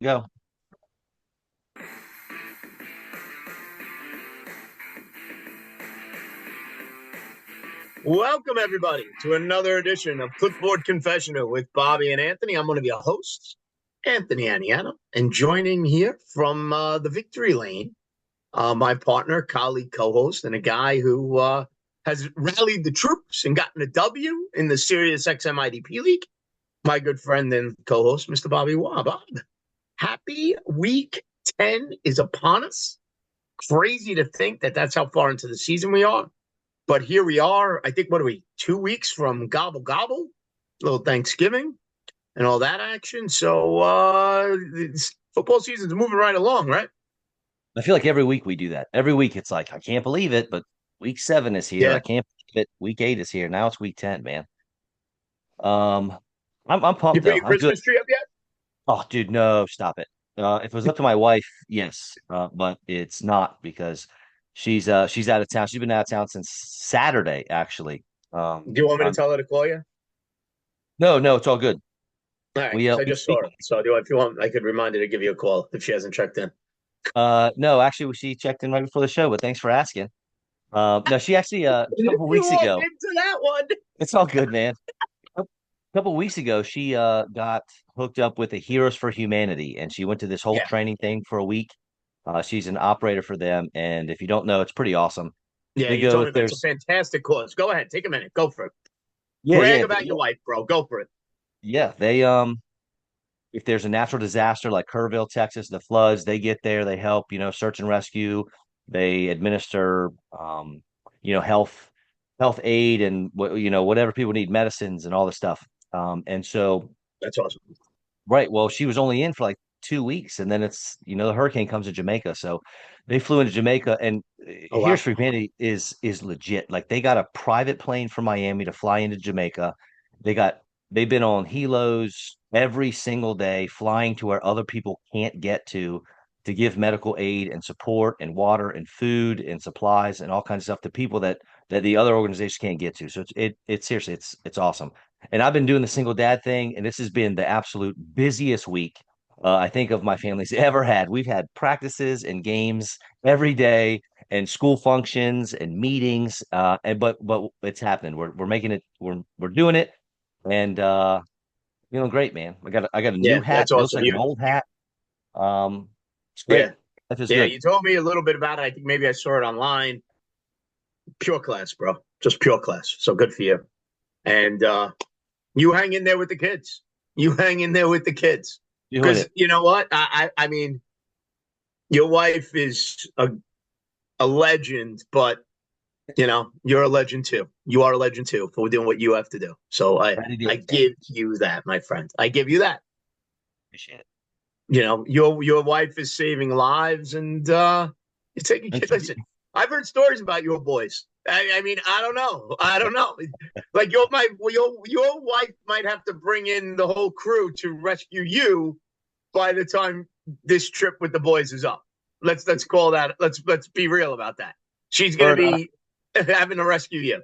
Go. Welcome, everybody, to another edition of Clipboard Confessional with Bobby and Anthony. I'm one of your hosts, Anthony Aniano, and joining here from the victory lane, my partner, colleague, co-host, and a guy who has rallied the troops and gotten a W in the Sirius XM IDP League, my good friend and co-host, Mr. Bobby Wah. Bob, happy week 10 is upon us. Crazy to think that that's how far into the season we are. But here we are. I think, what are we, 2 weeks from Gobble Gobble, little Thanksgiving and all that action. So football season's moving right along, right? I feel like every week we do that. Every week it's like, I can't believe it, but week 7 is here. Yeah. I can't believe it. Week 8 is here. Now it's week 10, man. Um, I'm You pumped put though. your I'm good. Christmas tree up yet? Oh, dude, no, stop it. If it was up to my wife, yes. But it's not because she's out of town. She's been out of town since Saturday, actually. Do you want me to I'm tell her to call you? no, no, it's all good. All right, We because I we just saw speak. her. So if you want, I could remind her to give you a call if she hasn't checked in. No, actually she checked in right before the show, but thanks for asking. No, she actually a couple You weeks walked ago. into that one. It's all good, man. A couple weeks ago, she got hooked up with the Heroes for Humanity, and she went to this whole Yeah. training thing for a week. She's an operator for them, and if you don't know, it's pretty awesome. Yeah, They you go told me if about it's a there's fantastic cause. Go ahead, take a minute. Go for it. yeah, Brag yeah, about your yeah, wife, bro. Go for it. yeah. They if there's a natural disaster like Kerrville, Texas, the floods, they get there, they help, search and rescue. They administer health aid and whatever people need, medicines and all this stuff. And so That's awesome. right. Well, she was only in for like 2 weeks, and then the hurricane comes to Jamaica. So they flew into Jamaica, and Oh, Here's wow. for Humanity is legit. Like they got a private plane from Miami to fly into Jamaica. They got they've been on helos every single day, flying to where other people can't get to give medical aid and support and water and food and supplies and all kinds of stuff to people that the other organizations can't get to. So it's seriously it's awesome. And I've been doing the single dad thing, and this has been the absolute busiest week I think of my family's ever had. We've had practices and games every day, and school functions and meetings. And but it's happening. We're making it. We're doing it, and feeling great, man. I got a Yeah, new hat that's that looks awesome. like an old hat. It's Yeah. great. Life is Yeah, good. you told me a little bit about it. I think maybe I saw it online. Pure class, bro. Just pure class. So good for you. And you hang in there with the kids. You hang in there with the kids. Doing Because it. you know what? I mean, your wife is a legend, but you're a legend too. You are a legend too for doing what you have to do. So I Ready to I thank give you that, my friend. I give you that. appreciate it. Your wife is saving lives, and you're taking Thank kids. you. Listen, I've heard stories about your boys. I mean, I don't know. I don't know. Like your wife might have to bring in the whole crew to rescue you by the time this trip with the boys is up. Let's call that. Let's be real about that. She's Her gonna and I, be having to rescue you.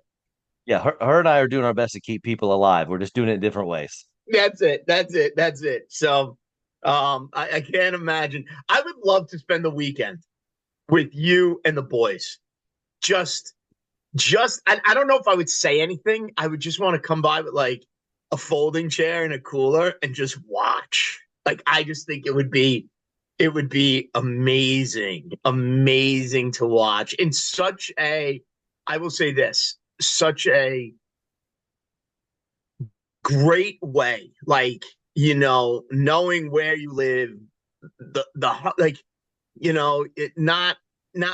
yeah, her and I are doing our best to keep people alive. We're just doing it in different ways. That's it. That's it. That's it. So, I can't imagine. I would love to spend the weekend with you and the boys. Just, I don't know if I would say anything. I would just want to come by with like a folding chair and a cooler and just watch. Like, I just think it would be amazing, amazing to watch in such a, I will say this, such a great way. Like, knowing where you live, the like, not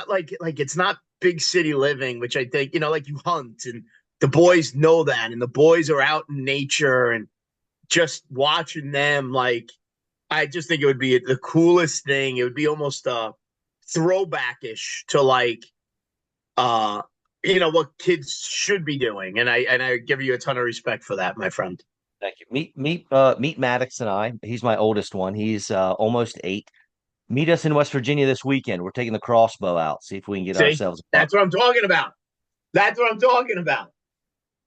like it's not big city living, which I think, like you hunt and the boys know that, and the boys are out in nature and just watching them. Like, I just think it would be the coolest thing. It would be almost throwbackish to like uh what kids should be doing. And I give you a ton of respect for that, my friend. Thank you. Meet Maddox and I. He's my oldest one. He's almost 8. Meet us in West Virginia this weekend. We're taking the crossbow out. See if we can get See, ourselves a buck. that's what I'm talking about. That's what I'm talking about.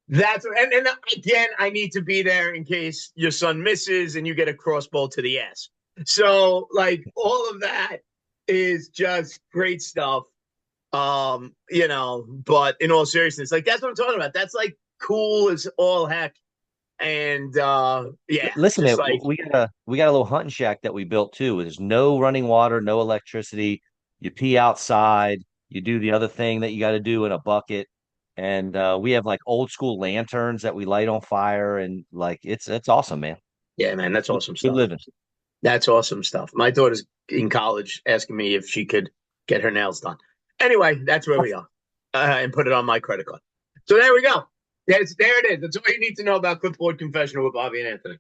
And again, I need to be there in case your son misses and you get a crossbow to the ass. So like all of that is just great stuff. But in all seriousness, like that's what I'm talking about. That's like cool as all heck. And yeah, Listen, man, just like we got a little hunting shack that we built too. There's no running water, no electricity. You pee outside. You do the other thing that you got to do in a bucket, and we have like old school lanterns that we light on fire, and like it's awesome, man. yeah, man, that's Good, awesome good stuff. living. That's awesome stuff. My daughter's in college asking me if she could get her nails done. Anyway, that's where we are. And put it on my credit card. So there we go. There it is. That's all you need to know about Clipboard Confessional with Bobby and Anthony.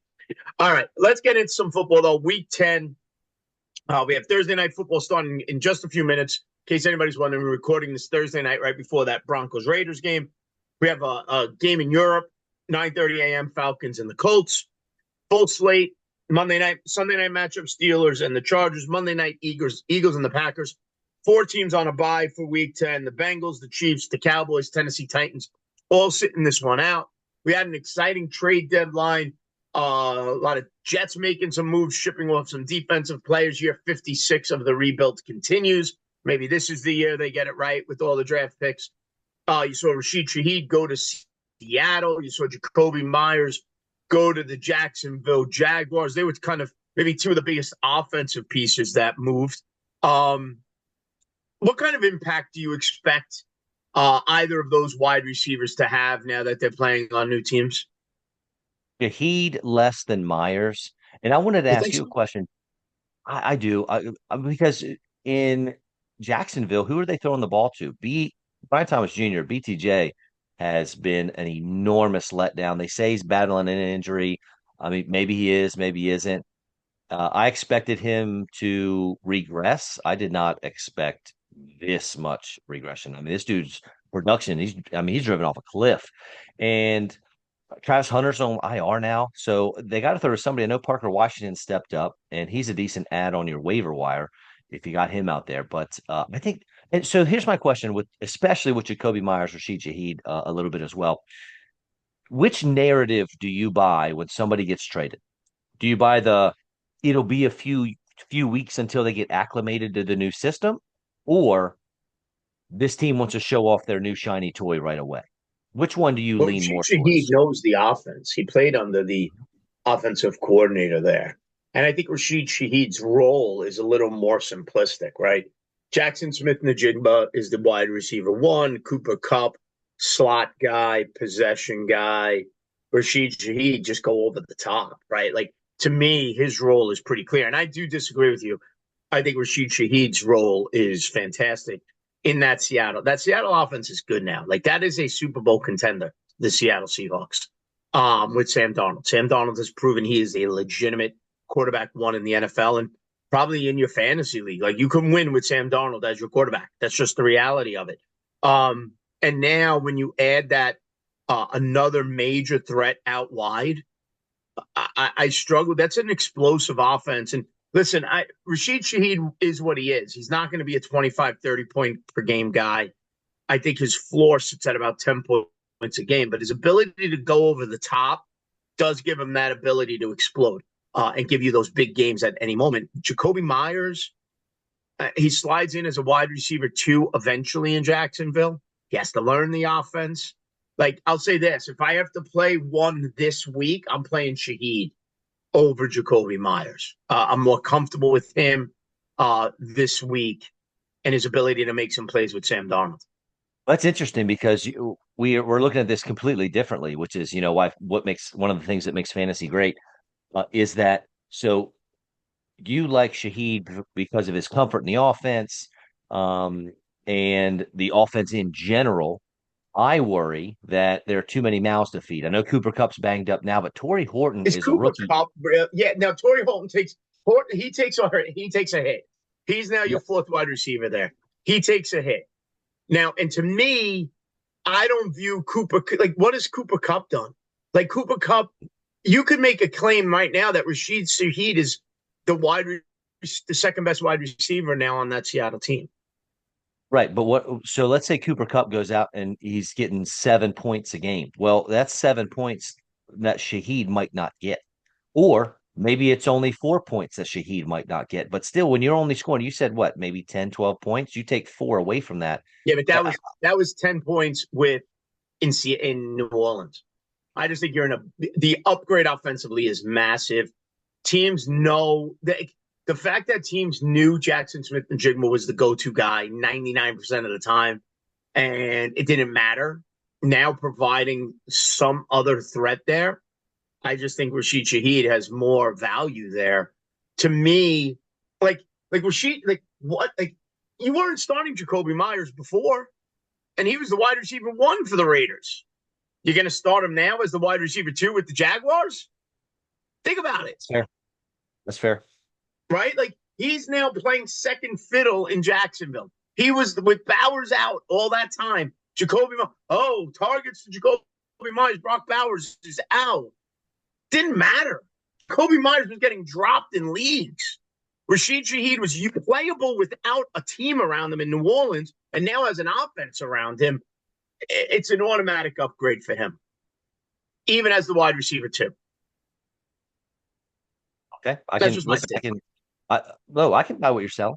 All right, let's get into some football though. Week 10. We have Thursday night football starting in just a few minutes. In case anybody's wondering, we're recording this Thursday night right before that Broncos Raiders game. We have a game in Europe, 9:30 a.m. Falcons and the Colts. Full slate. Monday night, Sunday night matchup, Steelers and the Chargers. Monday night, Eagles and the Packers. Four teams on a bye for week 10. The Bengals, the Chiefs, the Cowboys, Tennessee Titans, all sitting this one out. We had an exciting trade deadline. A lot of Jets making some moves, shipping off some defensive players. Year 56 of the rebuild continues. Maybe this is the year they get it right with all the draft picks. You saw Rashid Shaheed go to Seattle. You saw Jacoby Myers go to the Jacksonville Jaguars. They were kind of maybe two of the biggest offensive pieces that moved. Um, what kind of impact do you expect either of those wide receivers to have now that they're playing on new teams? Shaheed less than Myers, and I wanted to You ask think you a so? question. I do because in Jacksonville, who are they throwing the ball to? Brian Thomas Jr. BTJ has been an enormous letdown. They say he's battling an injury. I mean, maybe he is, maybe he isn't. I expected him to regress. I did not expect this much regression. I mean, this dude's production, he's driven off a cliff. And Travis Hunter's on IR now, so they got to throw to somebody. I know Parker Washington stepped up, and he's a decent add on your waiver wire if you got him out there. But I think, and so here's my question: with especially with Jacoby Myers, Rashid Shaheed, a little bit as well. Which narrative do you buy when somebody gets traded? Do you buy the it'll be a few weeks until they get acclimated to the new system, or this team wants to show off their new shiny toy right away? Which one do you Well, lean Rashid more Shaheed towards? knows the offense. He played under the offensive coordinator there. And I think Rashid Shaheed's role is a little more simplistic, right? Jackson Smith Najigba is the wide receiver one, Cooper Kupp, slot guy, possession guy. Rashid Shaheed just go over the top, right? Like to me, his role is pretty clear. And I do disagree with you. I think Rashid Shaheed's role is fantastic in that Seattle. That Seattle offense is good now. Like that is a Super Bowl contender, the Seattle Seahawks with Sam Darnold. Sam Darnold has proven he is a legitimate quarterback one in the NFL and probably in your fantasy league. Like you can win with Sam Darnold as your quarterback. That's just the reality of it. And now when you add that another major threat out wide, I struggle. That's an explosive offense. And listen, Rashid Shaheed is what he is. He's not going to be a 25, 30 point per game guy. I think his floor sits at about 10 points a game, but his ability to go over the top does give him that ability to explode and give you those big games at any moment. Jacoby Myers, he slides in as a wide receiver two eventually in Jacksonville. He has to learn the offense. Like, I'll say this if I have to play one this week, I'm playing Shaheed over Jacoby Myers. I'm more comfortable with him this week and his ability to make some plays with Sam Darnold. That's interesting because we're looking at this completely differently, which is, why what makes one of the things that makes fantasy great is that so you like Shaheed because of his comfort in the offense, um, and the offense in general. I worry that there are too many mouths to feed. I know Cooper Cup's banged up now, but Torrey Horton Is is a Cooper rookie. Cup? Yeah. Now Torrey Holton he takes a hit. He's now your Yep. fourth wide receiver there. He takes a hit now, and to me, I don't view Cooper like what has Cooper Cup done? Like Cooper Cup, you could make a claim right now that Rashid Shaheed is the second best wide receiver now on that Seattle team. Right, but so let's say Cooper Cup goes out and he's getting 7 points a game. Well, that's 7 points that Shaheed might not get. Or Maybe it's only 4 points that Shaheed might not get. But still, when you're only scoring, you said what, maybe 10, 12 points? You take four away from that. Yeah, but I, that was 10 points with in New Orleans. I just think the upgrade offensively is massive. Teams know that the fact that teams knew Jackson Smith and Jigma was the go-to guy 99% of the time, and it didn't matter. Now providing some other threat there, I just think Rashid Shaheed has more value there. To me, like Rashid, like what, like you weren't starting Jacoby Myers before, and he was the wide receiver one for the Raiders. You're going to start him now as the wide receiver two with the Jaguars? Think about it. that's fair. That's fair. Right? Like he's now playing second fiddle in Jacksonville. He was with Bowers out all that time. Targets to Jacoby Myers. Brock Bowers is out. Didn't matter. Jacoby Myers was getting dropped in leagues. Rashid Shaheed was playable without a team around him in New Orleans, and now has an offense around him. It's an automatic upgrade for him, even as the wide receiver too. Okay. I That's can just my listen. take. I can buy what you're selling.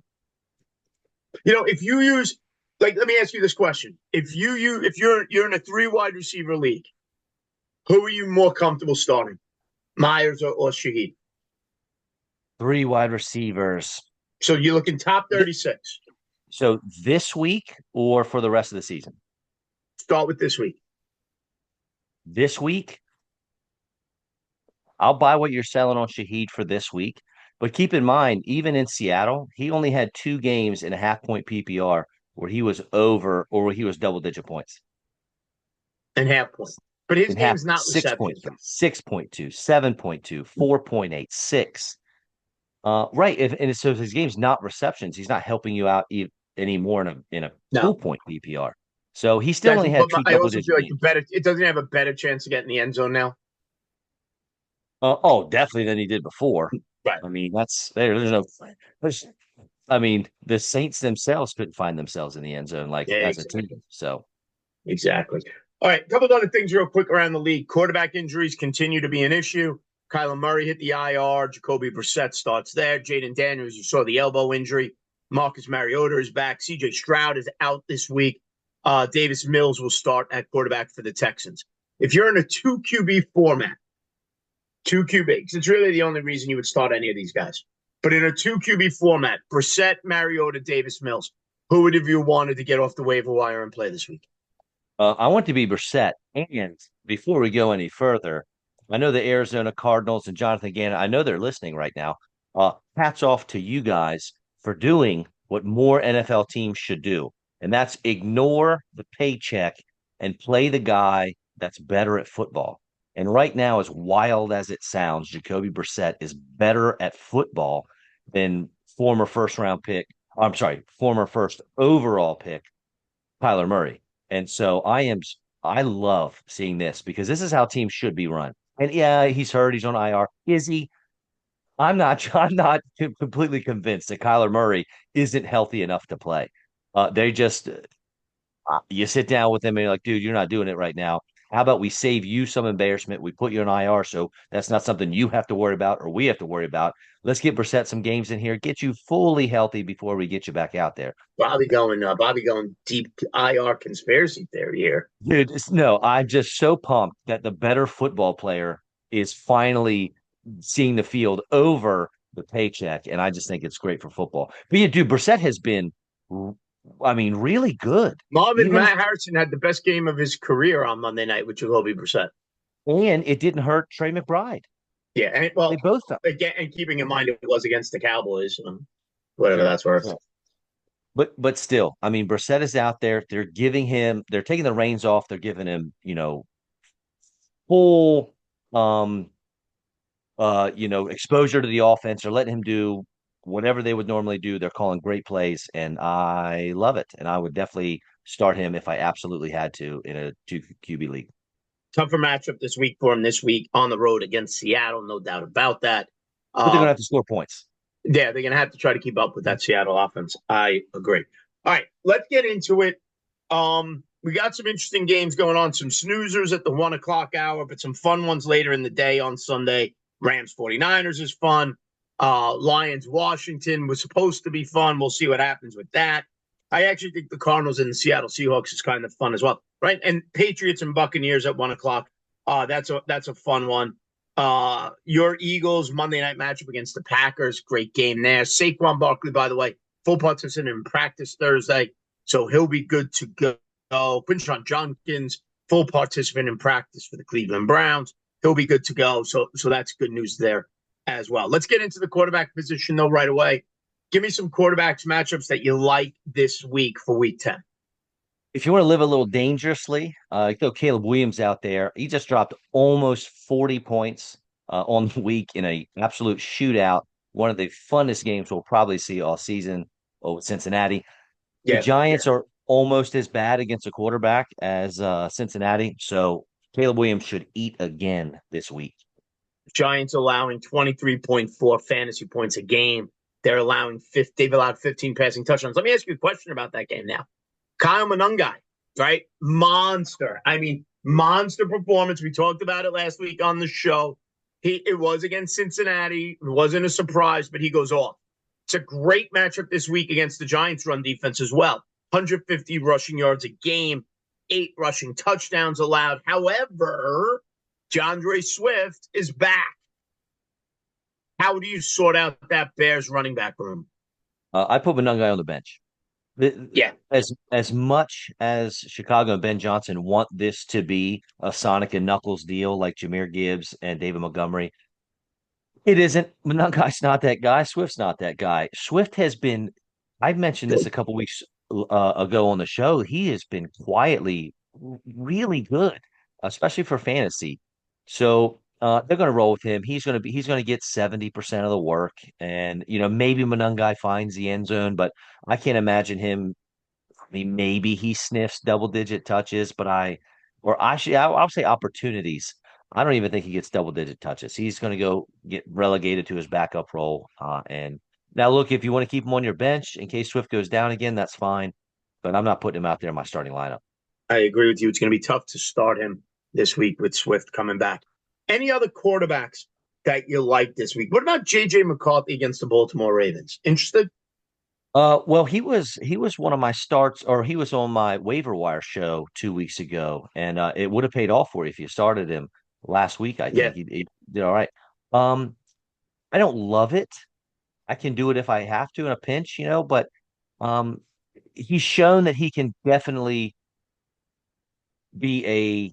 If you use, like, let me ask you this question: if you're in a three wide receiver league, who are you more comfortable starting, Myers or Shaheed? Three wide receivers. So you're looking top Th- 36. So this week or for the rest of the season? Start with this week. This week, I'll buy what you're selling on Shaheed for this week. But keep in mind, even in Seattle, he only had 2 games in a half point PPR where he was over or where he was double digit points. And half point. But his In half game's not receptions. 6.3, 6.2, 7.2, 4.8, 6. Right. And so his game's not receptions. He's not helping you out anymore in a No. full point PPR. So he still That's, only had but two I double also digit feel like games. it doesn't have a better chance to get in the end zone now. Oh, definitely than he did before. Right. I mean, there's no there's I mean, the Saints themselves couldn't find themselves in the end zone like Yeah, as a exactly. team. So Exactly. All right, a couple of other things real quick around the league. Quarterback injuries continue to be an issue. Kyler Murray hit the IR. Jacoby Brissett starts there. Jaden Daniels, you saw the elbow injury. Marcus Mariota is back. CJ Stroud is out this week. Davis Mills will start at quarterback for the Texans. If you're in a two QB format, two QBs, it's really the only reason you would start any of these guys. But in a two QB format, Brissett, Mariota, Davis Mills, who would have you wanted to get off the waiver wire and play this week? I want to be Brissett. And before we go any further, I know the Arizona Cardinals and Jonathan Gannon, I know they're listening right now. Hats off to you guys for doing what more NFL teams should do, and that's ignore the paycheck and play the guy that's better at football. And right now, as wild as it sounds, Jacoby Brissett is better at football than former first round pick. I'm sorry, former first overall pick Kyler Murray. And so I love seeing this because this is how teams should be run. And yeah, he's hurt, he's on IR. Is he? I'm not completely convinced that Kyler Murray isn't healthy enough to play. They just you sit down with them and you're like, dude, you're not doing it right now. How about we save you some embarrassment? We put you on IR, so that's not something you have to worry about or we have to worry about. Let's get Brissett some games in here, get you fully healthy before we get you back out there. Bobby going deep IR conspiracy theory here. Dude, no, I'm just so pumped that the better football player is finally seeing the field over the paycheck, and I just think it's great for football. But yeah, dude, Brissett has been, I mean, really good. Marvin Even Matt Harrison had the best game of his career on Monday night with Jacoby Brissett. and it didn't hurt Trey McBride. Yeah, and They well, both. again, and keeping in mind it was against the Cowboys, whatever Sure. that's worth. Yeah. But still, I mean, Brissett is out there. They're taking the reins off. They're giving him, full um exposure to the offense. They're letting him do whatever they would normally do. They're calling great plays, and I love it. And I would definitely start him if I absolutely had to in a two QB league. Tougher matchup this week for him this week on the road against Seattle, no doubt about that. But they're Uh, gonna have to score points. yeah, they're gonna have to try to keep up with that Seattle offense. I agree. All right, let's get into it. We got some interesting games going on, some snoozers at the 1 o'clock hour, but some fun ones later in the day on Sunday. Rams 49ers is fun. Lions Washington was supposed to be fun. We'll see what happens with that. I actually think the Cardinals and the Seattle Seahawks is kind of fun as well, right? And Patriots and Buccaneers at 1 o'clock. That's a fun one. Your Eagles Monday night matchup against the Packers, great game there. Saquon Barkley, by the way, full participant in practice Thursday, so he'll be good to go. Quinshon Judkins, full participant in practice for the Cleveland Browns. He'll be good to go. So that's good news there as well. Let's get into the quarterback position though right away. Give me some quarterbacks matchups that you like this week for Week 10. If you want to live a little dangerously, throw Caleb Williams out there. He just dropped almost 40 points on the week in a absolute shootout. One of the funnest games we'll probably see all season with Cincinnati. The Yeah, Giants are almost as bad against a quarterback as Cincinnati. So Caleb Williams should eat again this week. Giants allowing 23.4 fantasy points a game. They've allowed 15 passing touchdowns. Let me ask you a question about that game now. Kyle Monangai, right? Monster. I mean, monster performance. We talked about it last week on the show. It was against Cincinnati. It wasn't a surprise, but he goes off. It's a great matchup this week against the Giants' run defense as well. 150 rushing yards a game, 8 rushing touchdowns allowed. However, DeAndre Swift is back. How do you sort out that Bears running back room? I put Monangai on the bench. Yeah. As much as Chicago and Ben Johnson want this to be a Sonic and Knuckles deal like Jahmyr Gibbs and David Montgomery, it isn't. Monangai's not that guy. Swift's not that guy. Swift has been, I mentioned this a couple weeks ago on the show. He has been quietly really good, especially for fantasy. So they're going to roll with him. He's going to get 70% of the work, and maybe Monangai finds the end zone, but I can't imagine him. I mean, maybe he sniffs double digit touches, but I'll say opportunities. I don't even think he gets double digit touches. He's going to go get relegated to his backup role. And now, look, if you want to keep him on your bench in case Swift goes down again, that's fine. But I'm not putting him out there in my starting lineup. I agree with you. It's going to be tough to start him this week with Swift coming back. Any other quarterbacks that you like this week? What about J.J. McCarthy against the Baltimore Ravens? Interested? Well, he was one of my starts, or he was on my waiver wire show 2 weeks ago, and it would have paid off for you if you started him last week. I Yeah. think he did all right. Um, I don't love it. I can do it if I have to in a pinch, but um, he's shown that he can definitely be a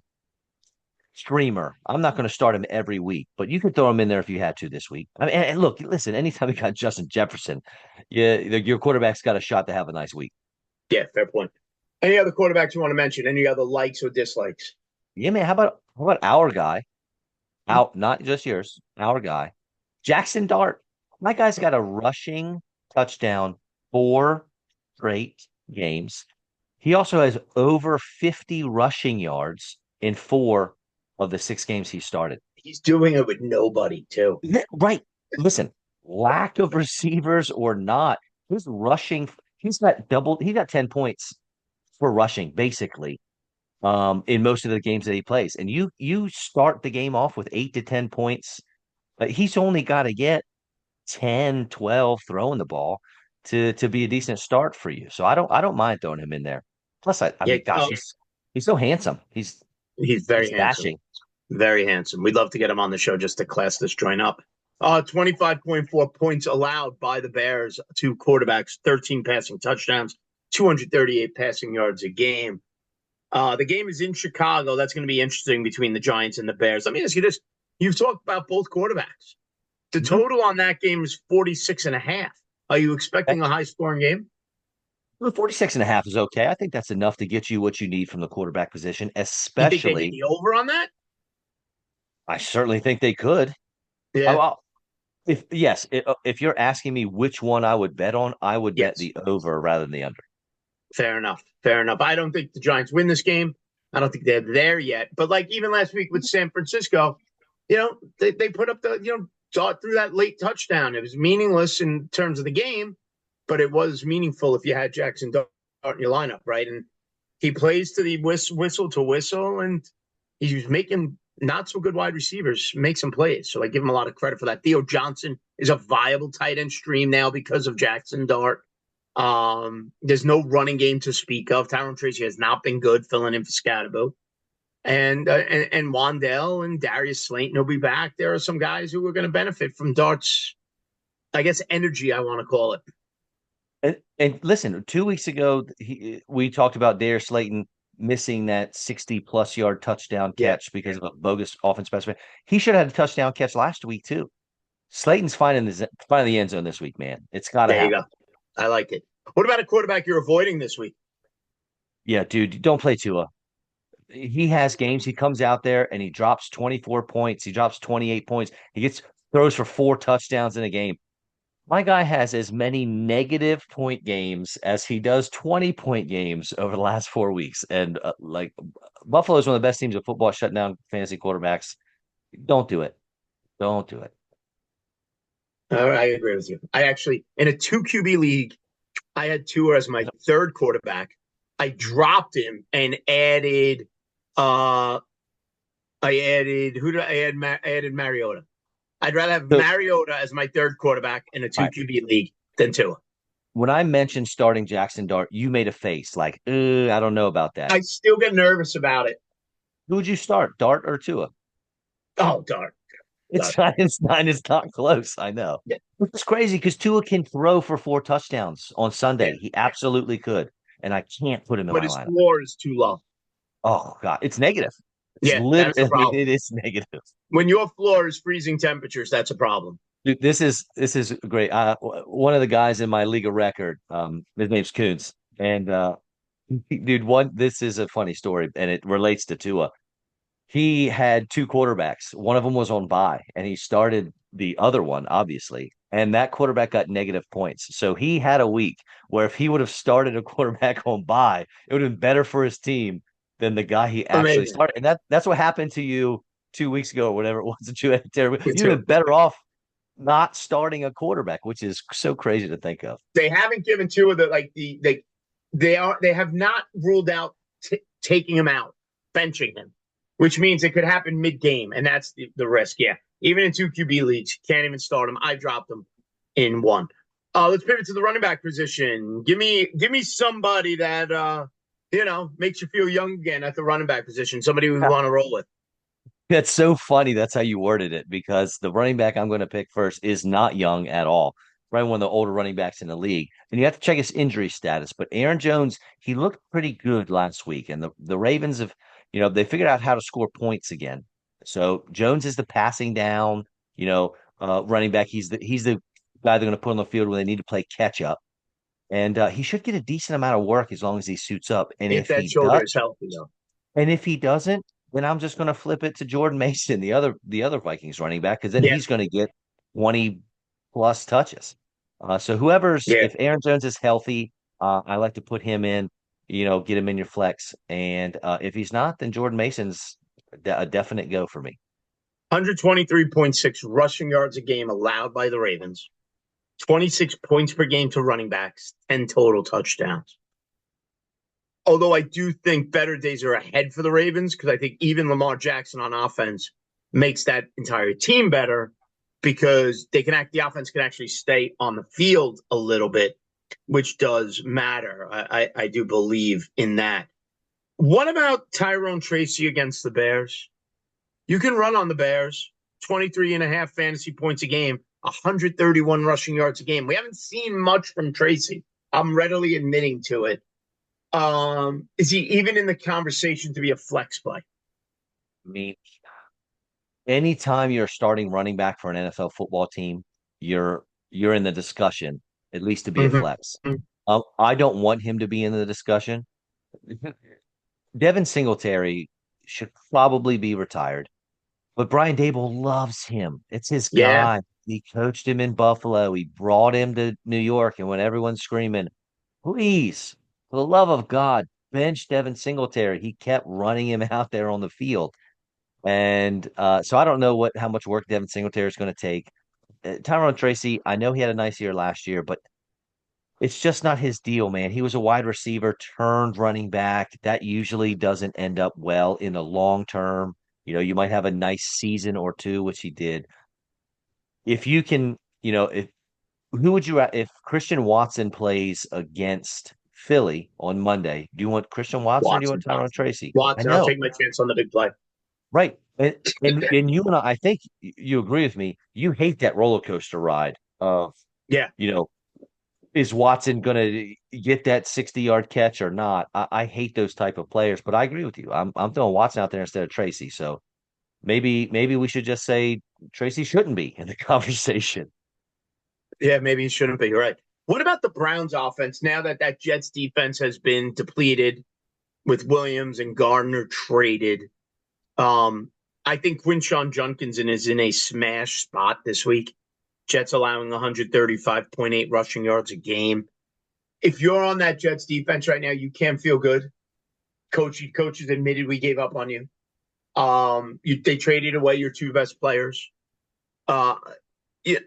streamer. I'm not going to start him every week, but you could throw him in there if you had to this week. I mean, and look, listen, anytime you got Justin Jefferson, yeah, your quarterback's got a shot to have a nice week. Yeah, fair point. Any other quarterbacks you want to mention? Any other likes or dislikes? Yeah, man. How about our guy? Out, not just yours, our guy, Jackson Dart. My guy's got a rushing touchdown 4 straight games. He also has over 50 rushing yards in 4 of the 6 games he started. He's doing it with nobody, too. Yeah, right. Listen, lack of receivers or not, his rushing, he got 10 points for rushing, basically, in most of the games that he plays. And you start the game off with 8 to 10 points. He's only got to get 10, 12 throwing the ball to be a decent start for you. So I don't mind throwing him in there. Plus, I Yeah, mean, gosh, he's so handsome. he's very He's handsome. dashing. Very handsome. We'd love to get him on the show just to class this joint up. 25.4 points allowed by the Bears to quarterbacks, 13 passing touchdowns, 238 passing yards a game. The game is in Chicago. That's going to be interesting between the Giants and the Bears. Let me ask you this. You've talked about both quarterbacks. The total on that game is 46.5. Are you expecting a high scoring game? The 46.5 is okay. I think that's enough to get you what you need from the quarterback position, You think they hit especially the over on that? I certainly think they could. Yeah. I, if you're asking me which one I would bet on, I would bet Yes. the over rather than the under. Fair enough. Fair enough. I don't think the Giants win this game. I don't think they're there yet. But like even last week with San Francisco, they put up saw through that late touchdown. It was meaningless in terms of the game, but it was meaningful if you had Jackson Dart in your lineup, right? And he plays to the whistle to whistle, and he was making not so good wide receivers make some plays. So I give him a lot of credit for that. Theo Johnson is a viable tight end stream now because of Jackson Dart. There's no running game to speak of. Tyrone Tracy has not been good filling in for Scatterbo. And Wandell and Darius Slayton will be back. There are some guys who are going to benefit from Dart's, I guess, energy, I want to call it. And listen, 2 weeks ago, we talked about Darius Slayton missing that 60-plus yard touchdown Yeah, catch because of a bogus offense specimen. He should have had a touchdown catch last week too. Slayton's finding the end zone this week, man. It's got to there you go. happen. I like it. What about a quarterback you're avoiding this week? Yeah, dude, don't play Tua. He has games. He comes out there and he drops 24 points. He drops 28 points. He gets throws for 4 touchdowns in a game. My guy has as many negative point games as he does 20-point games over the last 4 weeks. And Buffalo is one of the best teams of football shutting down fantasy quarterbacks. Don't do it. Don't do it. I agree with you. I actually, in a 2 QB league, I had Tua as my third quarterback. I dropped him and added, I added, who did I add? I added Mariota. I'd rather have So, Mariota as my third quarterback in a all two right. QB league than Tua. When I mentioned starting Jackson Dart, you made a face like, I don't know about that. I still get nervous about it. Who would you start, Dart or Tua? Oh, darn. It's not. It's not close. I know. Yeah. Which is crazy because Tua can throw for 4 touchdowns on Yeah. Sunday. He absolutely could, and I can't put him in But my his lineup. floor is too low. Oh God, it's negative. It's Yeah, that's literally. the I mean, problem. it is negative. When your floor is freezing temperatures, that's a problem. Dude, this is great. One of the guys in my league of record, his name's Coons, and dude, this is a funny story, and it relates to Tua. He had two quarterbacks. One of them was on bye, and he started the other one, obviously. And that quarterback got negative points. So he had a week where if he would have started a quarterback on bye, it would have been better for his team than the guy he actually Amazing. started. And that's what happened to you 2 weeks ago or whatever it was that you had terrible. Me You'd have too. been better off not starting a quarterback, which is so crazy to think of. They haven't given Tua they have not ruled out taking him out, benching him, which means it could happen mid game, and that's the risk. Yeah, even in 2 QB leagues, can't even start him. I dropped him in one. Let's pivot to the running back position. Give me somebody that makes you feel young again at the running back position. Somebody we want to roll with. That's so funny. That's how you worded it because the running back I'm going to pick first is not young at all. Probably one of the older running backs in the league. And you have to check his injury status. But Aaron Jones, he looked pretty good last week. And the Ravens have, they figured out how to score points again. So Jones is the passing down, running back. He's the guy they're going to put on the field when they need to play catch up. And he should get a decent amount of work as long as he suits up. If that shoulder is healthy, though. And if he doesn't, then I'm just going to flip it to Jordan Mason, the other Vikings running back, because then Yeah, he's going to get 20 plus touches. So whoever's yeah. if Aaron Jones is healthy, I like to put him in, get him in your flex. And if he's not, then Jordan Mason's a definite go for me. 123.6 rushing yards a game allowed by the Ravens. 26 points per game to running backs, 10 total touchdowns. Although I do think better days are ahead for the Ravens because I think even Lamar Jackson on offense makes that entire team better because the offense can actually stay on the field a little bit, which does matter. I do believe in that. What about Tyrone Tracy against the Bears? You can run on the Bears, 23 and a half fantasy points a game, 131 rushing yards a game. We haven't seen much from Tracy. I'm readily admitting to it. Is he even in the conversation to be a flex play? I mean, anytime you're starting running back for an NFL football team, you're in the discussion, at least to be a flex. Mm-hmm. I don't want him to be in the discussion. Devin Singletary should probably be retired, but Brian Dable loves him. It's his Yeah, guy. He coached him in Buffalo. He brought him to New York, and when everyone's screaming, "Please, for the love of God, bench Devin Singletary," he kept running him out there on the field. And so I don't know how much work Devin Singletary is going to take. Tyrone Tracy, I know he had a nice year last year, but it's just not his deal, man. He was a wide receiver turned running back. That usually doesn't end up well in the long term. You might have a nice season or two, which he did. If you can, if who would you if Christian Watson plays against Philly on Monday? Do you want Christian Watson or do you want Watson. Tyrone Tracy? I Watson. I'll know, take my chance on the big play. right? And you and I think you agree with me. You hate that roller coaster ride of, Yeah. you know, is Watson going to get that 60-yard catch or not? I hate those type of players, but I agree with you. I'm throwing Watson out there instead of Tracy. So maybe we should just say Tracy shouldn't be in the conversation. Yeah, maybe he shouldn't be. Right. What about the Browns offense now that that Jets defense has been depleted with Williams and Gardner traded? Um, I think Quinshawn Judkins is in a smash spot this week. Jets allowing 135.8 rushing yards a game. If you're on that Jets defense right now, you can't feel good. Coaches admitted we gave up on you. They traded away your two best players. Uh, yeah,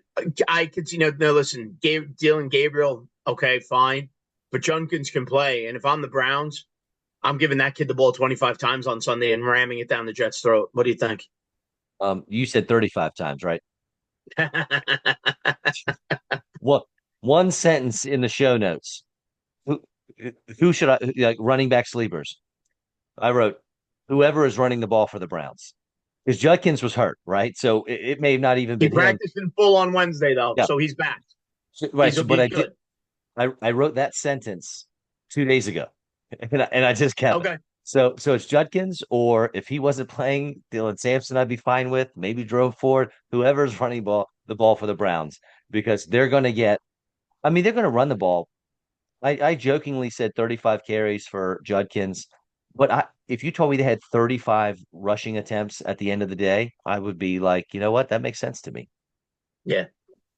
I could see no. Listen, Dylan Gabriel, okay, fine, but Judkins can play, and if I'm the Browns, I'm giving that kid the ball 25 times on Sunday and ramming it down the Jets' throat. What do you think? You said 35 times, right? What one sentence in the show notes. Who, who should I like running back sleepers? I wrote whoever is running the ball for the Browns. Because Judkins was hurt, right? So it may have not even He been him. practiced in full on Wednesday though, Yeah. so he's back. Right. So, but He's I did good. I wrote that sentence 2 days ago. And I just kept it. Okay. So it's Judkins, or if he wasn't playing, Dylan Sampson, I'd be fine with. Maybe drove forward, whoever's running the ball for the Browns, because they're going to get. I mean, they're going to run the ball. I jokingly said 35 carries for Judkins, but if you told me they had 35 rushing attempts at the end of the day, I would be like, you know what, that makes sense to me. Yeah,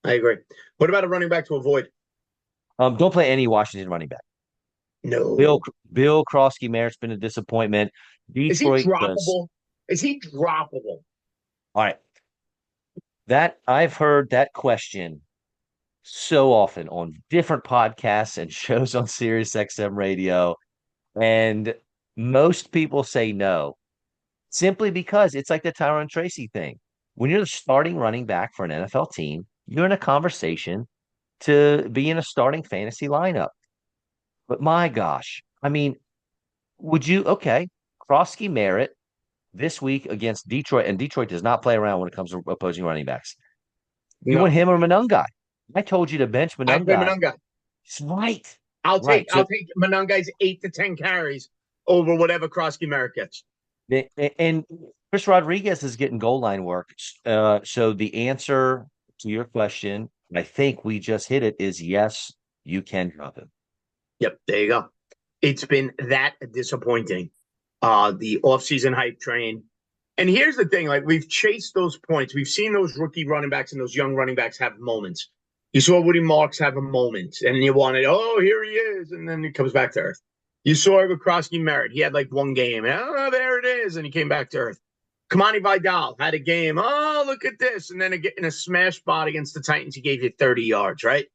I agree. What about a running back to avoid? Don't play any Washington running back. Bill No. Bill Krosky Merritt's been a disappointment. Is he Detroit was droppable? Is he droppable? all right. That I've heard that question so often on different podcasts and shows on Sirius XM radio, and most people say no, simply because it's like the Tyrone Tracy thing. When you're the starting running back for an NFL team, you're in a conversation to be in a starting fantasy lineup. But my gosh, I mean, would you okay? Krosky Merritt this week against Detroit, and Detroit does not play around when it comes to opposing running backs. You want No. him or Monungai? I told you to bench I play Monungai. Monunga. Right. I'll take Right. I'll So take Monunga's 8 to 10 carries over whatever Krosky Merritt gets. and Chris Rodriguez is getting goal line work. So the answer to your question, I think we just hit it, is yes, you can drop him. Yep, there you go. It's been that disappointing. The offseason hype train. And here's the thing, like we've chased those points. We've seen those rookie running backs and those young running backs have moments. You saw Woody Marks have a moment, and you wanted, oh, here he is, and then he comes back to earth. You saw it with Krosky Merritt. He had like one game. Oh, there it is, and he came back to earth. Kamani Vidal had a game. Oh, look at this. And then in a smash spot against the Titans, he gave you 30 yards, right?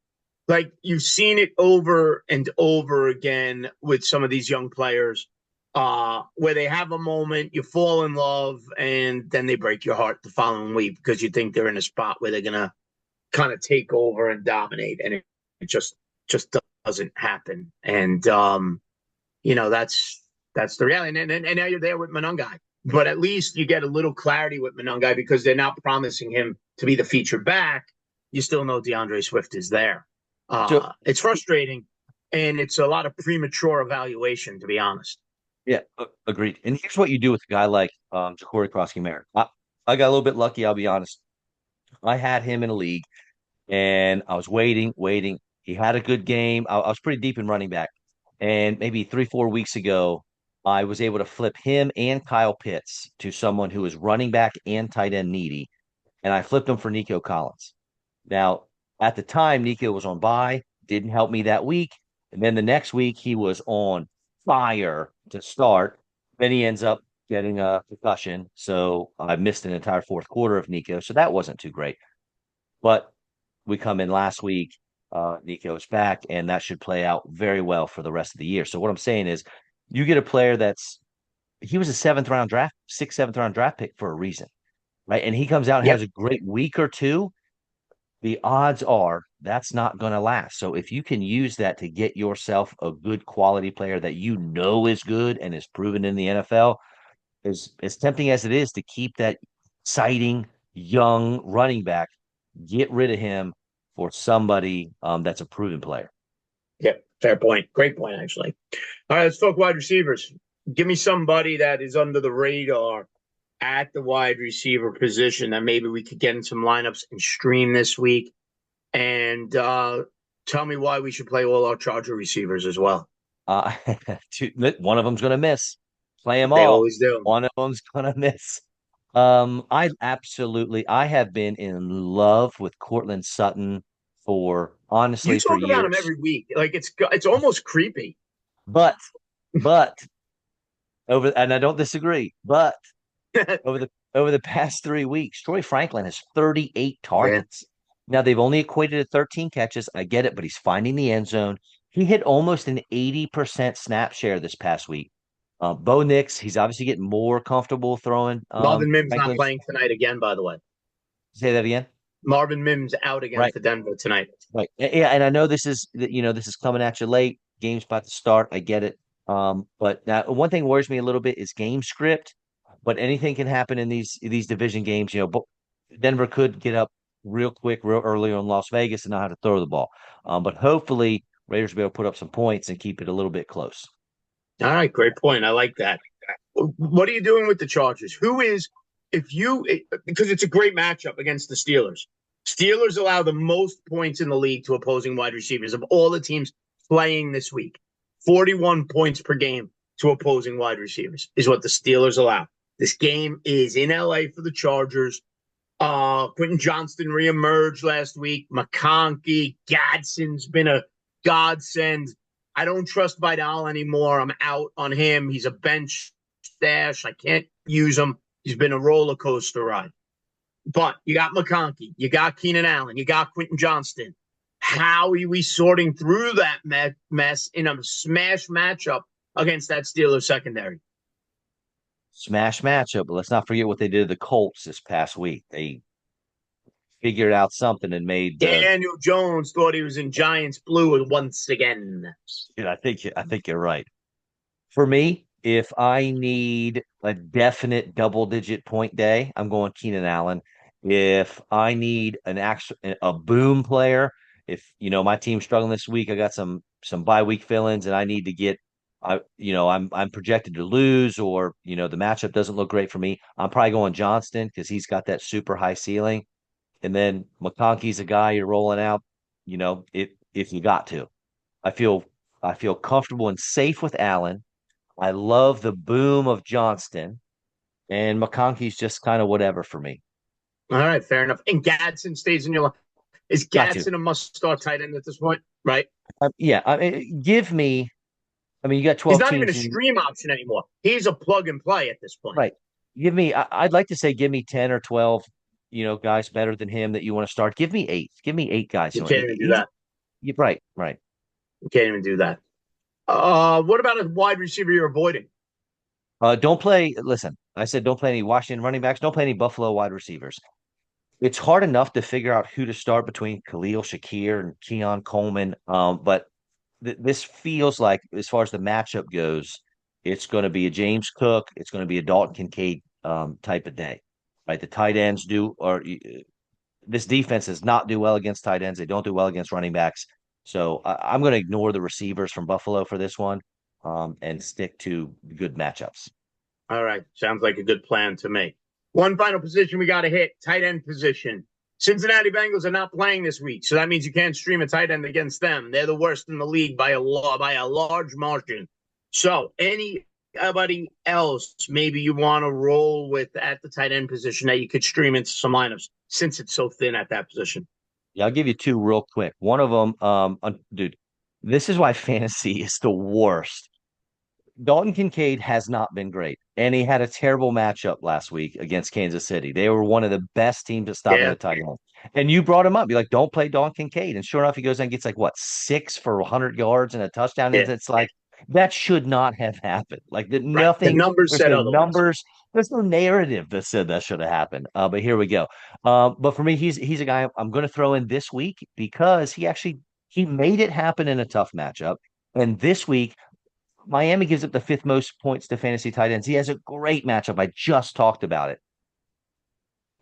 Like you've seen it over and over again with some of these young players where they have a moment, you fall in love, and then they break your heart the following week because you think they're in a spot where they're going to kind of take over and dominate. And it just doesn't happen. And, that's the reality. And now you're there with Monungai. But at least you get a little clarity with Monungai because they're not promising him to be the feature back. You still know DeAndre Swift is there. So It's frustrating, and it's a lot of premature evaluation, to be honest. yeah, agreed. And here's what you do with a guy like Ja'Cory Krosky Merritt. I got a little bit lucky, I'll be honest. I had him in a league and I was waiting. He had a good game. I was pretty deep in running back. And maybe 3, 4 weeks ago, I was able to flip him and Kyle Pitts to someone who is running back and tight end needy. And I flipped him for Nico Collins. Now, at the time, Nico was on bye, didn't help me that week. And then the next week, he was on fire to start. Then he ends up getting a concussion. So I missed an entire fourth quarter of Nico. So that wasn't too great. But we come in last week. Nico's back, and that should play out very well for the rest of the year. So what I'm saying is, you get a player that's he was a seventh round draft pick for a reason, right? And he comes out and Yep. has a great week or two. The odds are that's not going to last. So if you can use that to get yourself a good quality player that you know is good and is proven in the NFL, as tempting as it is to keep that exciting young running back, get rid of him for somebody that's a proven player. Yep. Fair point. Great point, actually. All right, let's talk wide receivers. Give me somebody that is under the radar at the wide receiver position that maybe we could get in some lineups and stream this week. And tell me why we should play all our Charger receivers as well. Uh, one of them's going to miss. Play them They all. always do. One of them's going to miss. I have been in love with Cortland Sutton for You honestly for talk about him years. every week. Like it's almost creepy. But, but and I don't disagree, but Yeah. over the past 3 weeks, Troy Franklin has 38 targets. Now they've only equated to 13 catches. I get it, but he's finding the end zone. He hit almost an 80% snap share this past week. Bo Nix, he's obviously getting more comfortable throwing. Marvin Mims not Franklin's playing tonight again, by the way. say that again. Marvin Mims out again Right, for Denver tonight. right. Yeah, and I know this is coming at you late. Game's about to start. I get it. But now one thing worries me a little bit is game script. But anything can happen in these division games. But Denver could get up real quick, real early on Las Vegas and know how to throw the ball. But hopefully Raiders will be able to put up some points and keep it a little bit close. All right, great point. I like that. What are you doing with the Chargers? Who is if you because it's a great matchup against the Steelers. Steelers allow the most points in the league to opposing wide receivers of all the teams playing this week. 41 points per game to opposing wide receivers is what the Steelers allow. This game is in LA for the Chargers. Quentin Johnston reemerged last week. McConkey, Gadsden's been a godsend. I don't trust Vidal anymore. I'm out on him. He's a bench stash. I can't use him. He's been a roller coaster ride. But you got McConkey, you got Keenan Allen, you got Quentin Johnston. How are we sorting through that mess in a smash matchup against that Steelers secondary? Smash matchup, but let's not forget what they did to the Colts this past week. They figured out something and made the. Daniel Jones thought he was in Giants blue once again. I think you're right. For me, if I need a definite double digit point day, I'm going Keenan Allen. If I need an actual a boom player, if my team's struggling this week, I got some bye week fill-ins and I need to get I'm projected to lose or the matchup doesn't look great for me. I'm probably going Johnston because he's got that super high ceiling. And then McConkey's a guy you're rolling out, if you got to. I feel I feel comfortable and safe with Allen. I love the boom of Johnston, and McConkey's just kind of whatever for me. All right, fair enough. And Gadsden stays in your life. Is Got to. Gadsden a must-start tight end at this point? Right? Yeah. Give me. I mean, you got He's 12 not even a teams. stream option anymore. He's a plug and play at this point. Right. Give me. I'd like to say give me 10 or 12. Guys better than him that you want to start. Give me 8. Give me 8 guys. You can't even do that. Right. Right. You can't even do that. What about a wide receiver you're avoiding? Don't play. Listen, I said don't play any Washington running backs. Don't play any Buffalo wide receivers. It's hard enough to figure out who to start between Khalil Shakir and Keon Coleman. But this feels like, as far as the matchup goes, it's going to be a James Cook. It's going to be a Dalton Kincaid type of day, right? The tight ends do, or this defense does not do well against tight ends. They don't do well against running backs. So I'm going to ignore the receivers from Buffalo for this one and stick to good matchups. All right. Sounds like a good plan to me. One final position we got to hit tight end position. Cincinnati Bengals are not playing this week, so that means you can't stream a tight end against them. They're the worst in the league by a large margin. So, anybody else maybe you want to roll with at the tight end position that you could stream into some lineups since it's so thin at that position? Yeah, I'll give you two real quick. One of them, dude, this is why fantasy is the worst. Dalton Kincaid has not been great, and he had a terrible matchup last week against Kansas City. They were one of the best teams at stopping Yeah, the tight end. And you brought him up. You're like, don't play Dalton Kincaid. And sure enough, he goes and gets like what, 6 for 100 yards and a touchdown. yeah. And it's like That should not have happened. Like that, Right. The nothing. numbers There's said no otherwise. numbers. There's no narrative that said that should have happened. But here we go. But for me, he's a guy I'm going to throw in this week because he made it happen in a tough matchup. And this week, Miami gives up the fifth most points to fantasy tight ends. He has a great matchup. I just talked about it,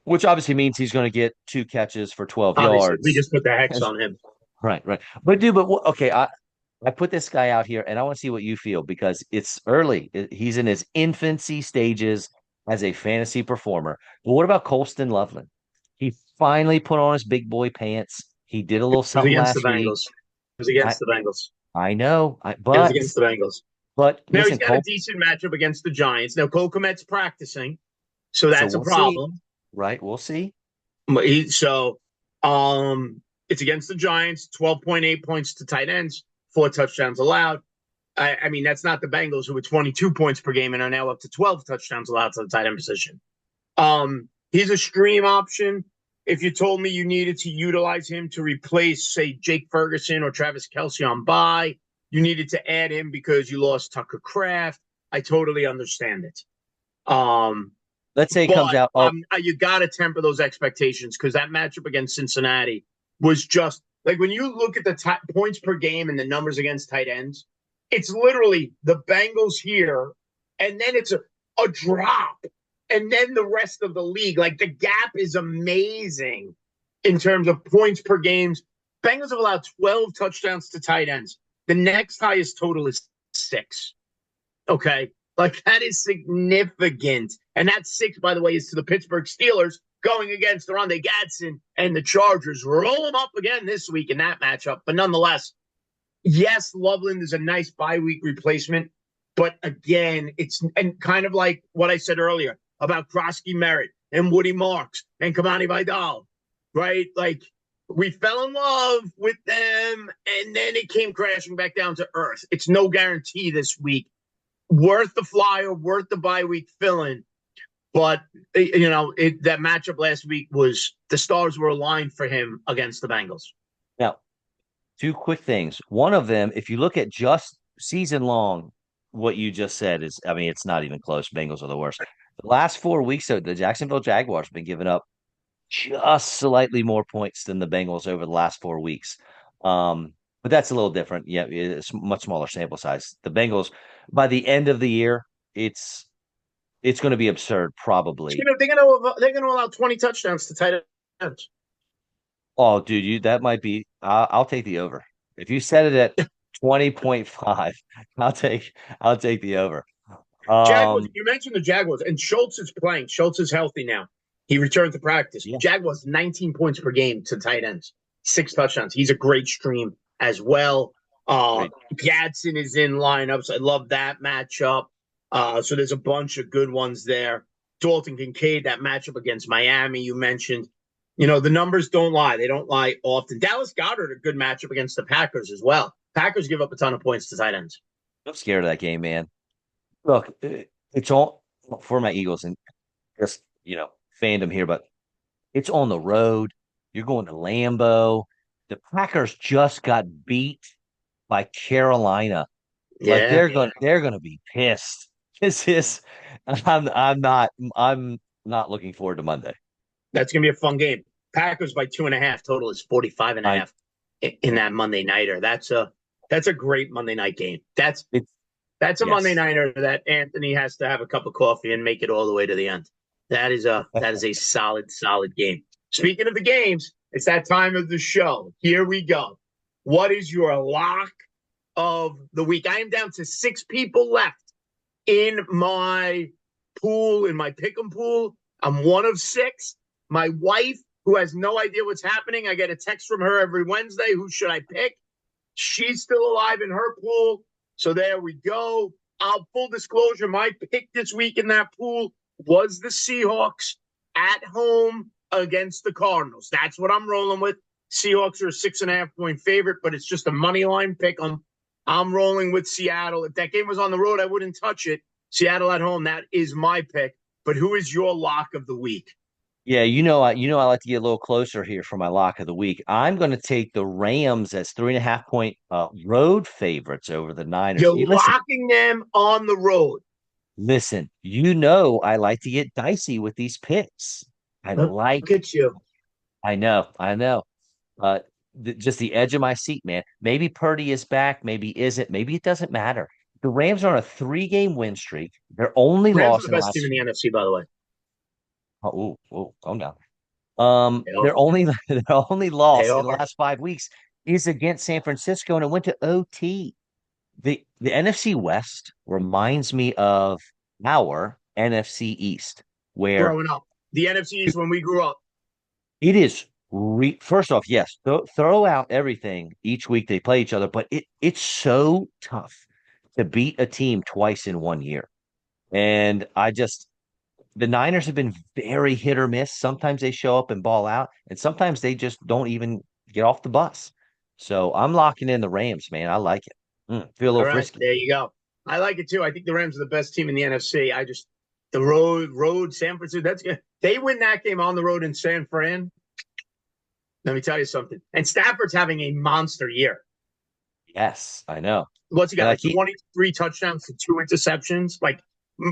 which obviously means he's going to get two catches for 12 Obviously, we yards. just put the hex on him. Right, right. But dude, okay, I put this guy out here and I want to see what you feel because it's early. He's in his infancy stages as a fantasy performer. But what about Colston Loveland? He finally put on his big boy pants. He did a little It was something against the last week. Bengals. It was I against the Bengals. I know, It was against the Bengals. Now he's listen, got a Cole. decent matchup against the Giants. Now Cole Kmet's practicing, so So that's a we'll see, problem. right? We'll see. So it's against the Giants, 12.8 points to tight ends, 4 touchdowns allowed. I mean, that's not the Bengals who were 22 points per game and are now up to 12 touchdowns allowed to the tight end position. He's a stream option. If you told me you needed to utilize him to replace, say, Jake Ferguson or Travis Kelce on bye, you needed to add him because you lost Tucker Kraft. I totally understand it. Let's say he comes But out. Oh, you got to temper those expectations because that matchup against Cincinnati was just like when you look at the points per game and the numbers against tight ends, it's literally the Bengals here, and then it's a drop, and then the rest of the league. Like the gap is amazing in terms of points per games. Bengals have allowed 12 touchdowns to tight ends. The next highest total is 6. Okay. Like that is significant. And that 6, by the way, is to the Pittsburgh Steelers going against Rondé Gadsden and the Chargers. Roll them up again this week in that matchup. But nonetheless, yes, Loveland is a nice bye week replacement. But again, it's and kind of like what I said earlier about Krosky Merritt and Woody Marks and Kamani Vidal, right? Like we fell in love with them and then it came crashing back down to earth. It's no guarantee this week. Worth the flyer, worth the bye week fill-in. But, that matchup last week was the stars were aligned for him against the Bengals. now two quick things. One of them, if you look at just season long, what you just said is, I mean, it's not even close. Bengals are the worst. The last 4 weeks, so the Jacksonville Jaguars have been giving up just slightly more points than the Bengals over the last 4 weeks. But that's a little different. Yeah, it's much smaller sample size. The Bengals, by the end of the year, it's going to be absurd, probably. They're gonna allow 20 touchdowns to tight ends. Oh, dude, that might be. I'll take the over. If you set it at 20.5, I'll take the over. Jaguars, Um, you mentioned the Jaguars, and Schultz is playing. Schultz is healthy now. He returned to practice. yeah, Jaguars 19 points per game to tight ends, 6 touchdowns. He's a great stream as well. great. Gadsden is in lineups. I love that matchup. So there's a bunch of good ones there. Dalton Kincaid, that matchup against Miami, you mentioned. The numbers don't lie. They don't lie often. Dallas Goedert, a good matchup against the Packers as well. Packers give up a ton of points to tight ends. I'm scared of that game, man. Look, it's all for my Eagles and just fandom here, but it's on the road. You're going to Lambeau. The Packers just got beat by Carolina. Like Yeah, they're gonna be pissed. This is I'm not looking forward to Monday. that's going to be a fun game. Packers by 2.5. Total is 45 and a I half in that Monday nighter. That's a great Monday night game. it's That's a Monday yes. nighter that Anthony has to have a cup of coffee and make it all the way to the end. That is a solid game. Speaking of the games, it's that time of the show. Here we go. What is your lock of the week? I am down to 6 people left in my pool, in my pick'em pool. I'm one of 6. My wife, who has no idea what's happening, I get a text from her every Wednesday. Who should I pick? She's still alive in her pool. So there we go. Full disclosure, my pick this week in that pool was the Seahawks at home against the Cardinals. That's what I'm rolling with. Seahawks are a 6.5-point favorite, but it's just a money line pick 'em. I'm rolling with Seattle. If that game was on the road, I wouldn't touch it. Seattle at home, that is my pick. But who is your lock of the week? Yeah, I like to get a little closer here for my lock of the week. I'm going to take the Rams as 3.5 point road favorites over the Niners. You're Listen, locking them on the road. listen. I like to get dicey with these picks. I Look like. at you. I know. Uh, just the edge of my seat, man. Maybe Purdy is back. Maybe isn't. Maybe it doesn't matter. The Rams are on a 3-game win streak. Their only Rams are loss the in the best team in last. the NFC, by the way. Calm down. They Their are. only their only They loss in the are. last 5 weeks is against San Francisco, and it went to OT. The NFC West reminds me of our NFC East, where Growing up. The NFC is when we grew up. it is first off, yes, throw out everything each week they play each other, but it's so tough to beat a team twice in 1 year. And the Niners have been very hit or miss. Sometimes they show up and ball out, and sometimes they just don't even get off the bus. So I'm locking in the Rams, man. I like it. Feel a All little right, frisky. there you go. I like it too. I think the Rams are the best team in the NFC. I just the road, San Francisco. That's good. They win that game on the road in San Fran. Let me tell you something. And Stafford's having a monster year. Yes, I know. What's he And got? Like 23 touchdowns to 2 interceptions. Like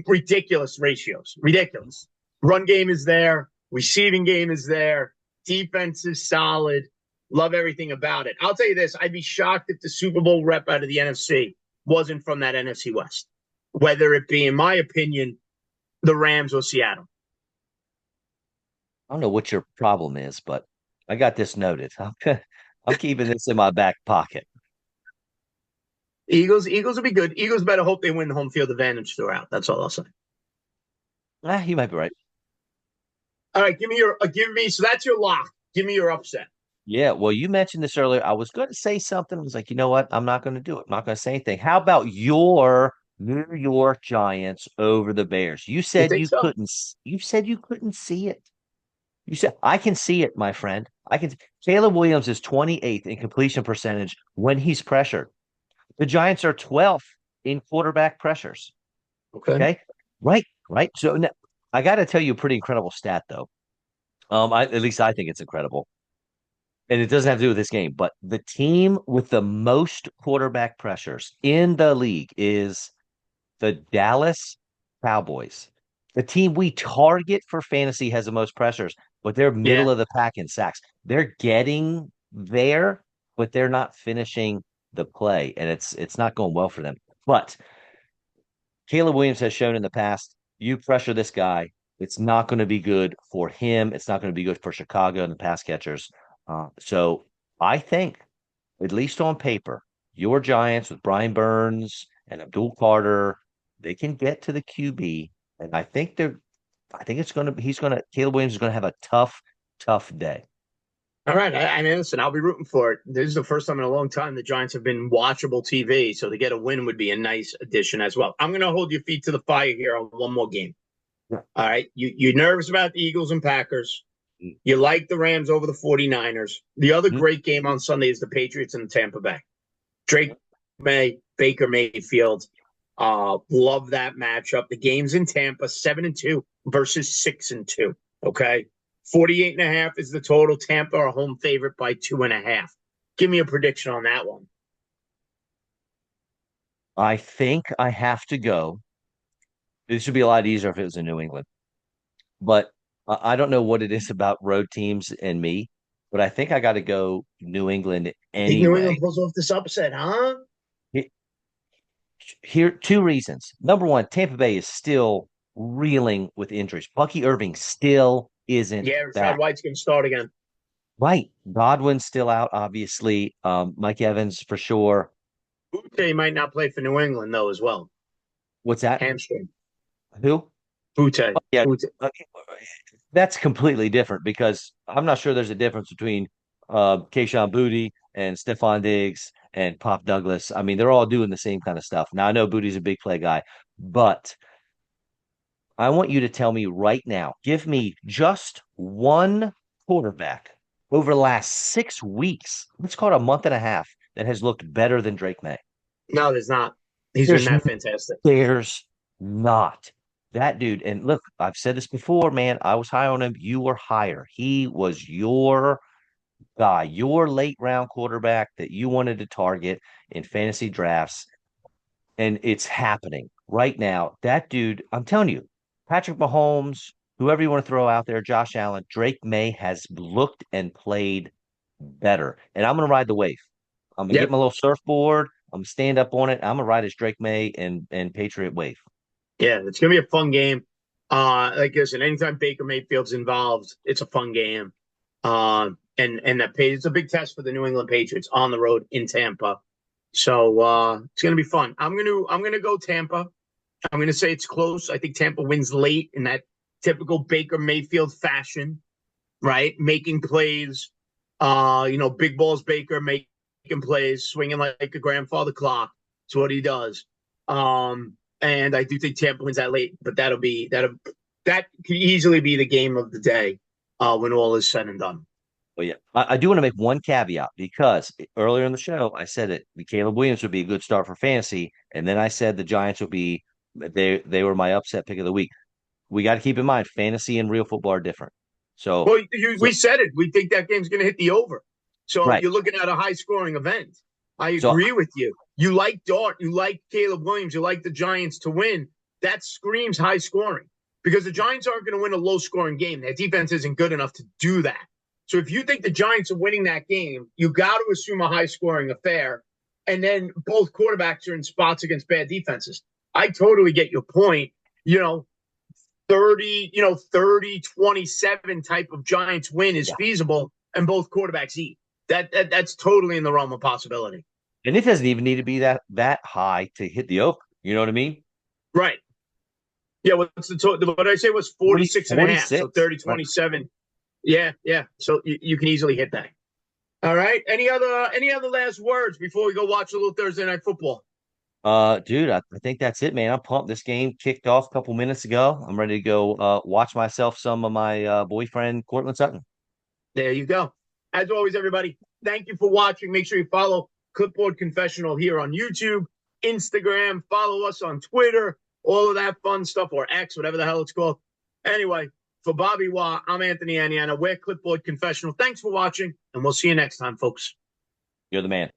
ridiculous ratios. Ridiculous. Run game is there. Receiving game is there. Defense is solid. Love everything about it. I'll tell you this: I'd be shocked if the Super Bowl rep out of the NFC wasn't from that NFC West, whether it be, in my opinion, the Rams or Seattle. I don't know what your problem is, but I got this noted. I'm keeping this in my back pocket. Eagles will be good. Eagles better hope they win the home field advantage throughout. That's all I'll say. You might be right. All right, give me. So that's your lock. Give me your upset. Yeah, well, you mentioned this earlier. I was going to say something. I was like, you know what? I'm not going to do it. I'm not going to say anything. How about your New York Giants over the Bears? You think so? You said you couldn't see it. You said I can see it, my friend. I can. Caleb Williams is 28th in completion percentage when he's pressured. The Giants are 12th in quarterback pressures. Okay. Okay, right. So now, I got to tell you a pretty incredible stat, though. At least I think it's incredible, and it doesn't have to do with this game. But the team with the most quarterback pressures in the league is the Dallas Cowboys. The team we target for fantasy has the most pressures, but they're middle Yeah. of the pack in sacks. They're getting there, but they're not finishing the play, and it's not going well for them. But Caleb Williams has shown in the past, you pressure this guy, it's not going to be good for him. It's not going to be good for Chicago and the pass catchers. So I think, at least on paper, your Giants with Brian Burns and Abdul Carter, they can get to the QB. And I think Caleb Williams is going to have a tough day. All right. I mean, listen, I'll be rooting for it. This is the first time in a long time the Giants have been watchable TV. So to get a win would be a nice addition as well. I'm going to hold your feet to the fire here on one more game. Yeah. All right. You're nervous about the Eagles and Packers. You like the Rams over the 49ers. The other Mhm. great game on Sunday is the Patriots and the Tampa Bay. Drake May, Baker Mayfield. Love that matchup. The game's in Tampa, 7-2 versus 6-2. Okay. 48.5 is the total. Tampa are home favorite by 2.5. Give me a prediction on that one. I think I have to go. This would be a lot easier if it was in New England. But I don't know what it is about road teams and me, but I think I got to go New England I think New England anyway. pulls off this upset, huh? He- Here, two reasons. Number one, Tampa Bay is still reeling with injuries. Bucky Irving still isn't Yeah, Rashad back. White's going to start again. Right. Godwin's still out, obviously. Mike Evans for sure. Butte might not play for New England, though, as well. What's that? Hamstring. Who? Butte. Yeah. Butte. uh, That's completely different because I'm not sure there's a difference between Keishon Boutte and Stephon Diggs and Pop Douglas. I mean, they're all doing the same kind of stuff. Now I know Boutte's a big play guy, but I want you to tell me right now, give me just one quarterback over the last 6 weeks, let's call it a month and a half, that has looked better than Drake May. No, there's not. He's been There's that fantastic. there's not. That dude, and look, I've said this before, man. I was high on him. You were higher. He was your guy, your late round quarterback that you wanted to target in fantasy drafts. And it's happening right now. That dude, I'm telling you, Patrick Mahomes, whoever you want to throw out there, Josh Allen, Drake May has looked and played better. And I'm going to ride the wave. I'm going to get Yep. my little surfboard. I'm going to stand up on it. I'm going to ride as Drake May and Patriot wave. Yeah, it's gonna be a fun game. Like I said, anytime Baker Mayfield's involved, it's a fun game. And that pays it's a big test for the New England Patriots on the road in Tampa. So it's gonna be fun. I'm gonna go Tampa. I'm gonna say it's close. I think Tampa wins late in that typical Baker Mayfield fashion, right? Making plays. Big balls Baker making plays, swinging like a grandfather clock. It's what he does. And I do think Tampa wins that late, but that could easily be the game of the day when all is said and done. But yeah, I do want to make one caveat because earlier in the show I said that Caleb Williams would be a good start for fantasy, and then I said the Giants would be they were my upset pick of the week. We got to keep in mind fantasy and real football are different. So, Well, so we said it. We think that game's going to hit the over. So right. you're looking at a high scoring event. I So agree with you. You like Dart, you like Caleb Williams, you like the Giants to win. That screams high scoring because the Giants aren't going to win a low scoring game. Their defense isn't good enough to do that. So if you think the Giants are winning that game, you got to assume a high scoring affair. And then both quarterbacks are in spots against bad defenses. I totally get your point. You know, 30-27 type of Giants win is yeah, feasible and both quarterbacks eat. That's totally in the realm of possibility. and it doesn't even need to be that high to hit the over. You know what I mean? Right. Yeah, what's the total? What I say was 40, 46 and a half. So 46. 30 Right. 27. Yeah, yeah. So you can easily hit that. All right. Any other last words before we go watch a little Thursday night football? Dude, I think that's it, man. I'm pumped. This game kicked off a couple minutes ago. I'm ready to go watch myself some of my boyfriend, Cortland Sutton. There you go. As always, everybody, thank you for watching. Make sure you follow Clipboard Confessional here on YouTube, Instagram, follow us on Twitter, all of that fun stuff, or X, whatever the hell it's called. Anyway, for Bobby Waugh, I'm Anthony Aniana. We're Clipboard Confessional. Thanks for watching, and we'll see you next time, folks. You're the man.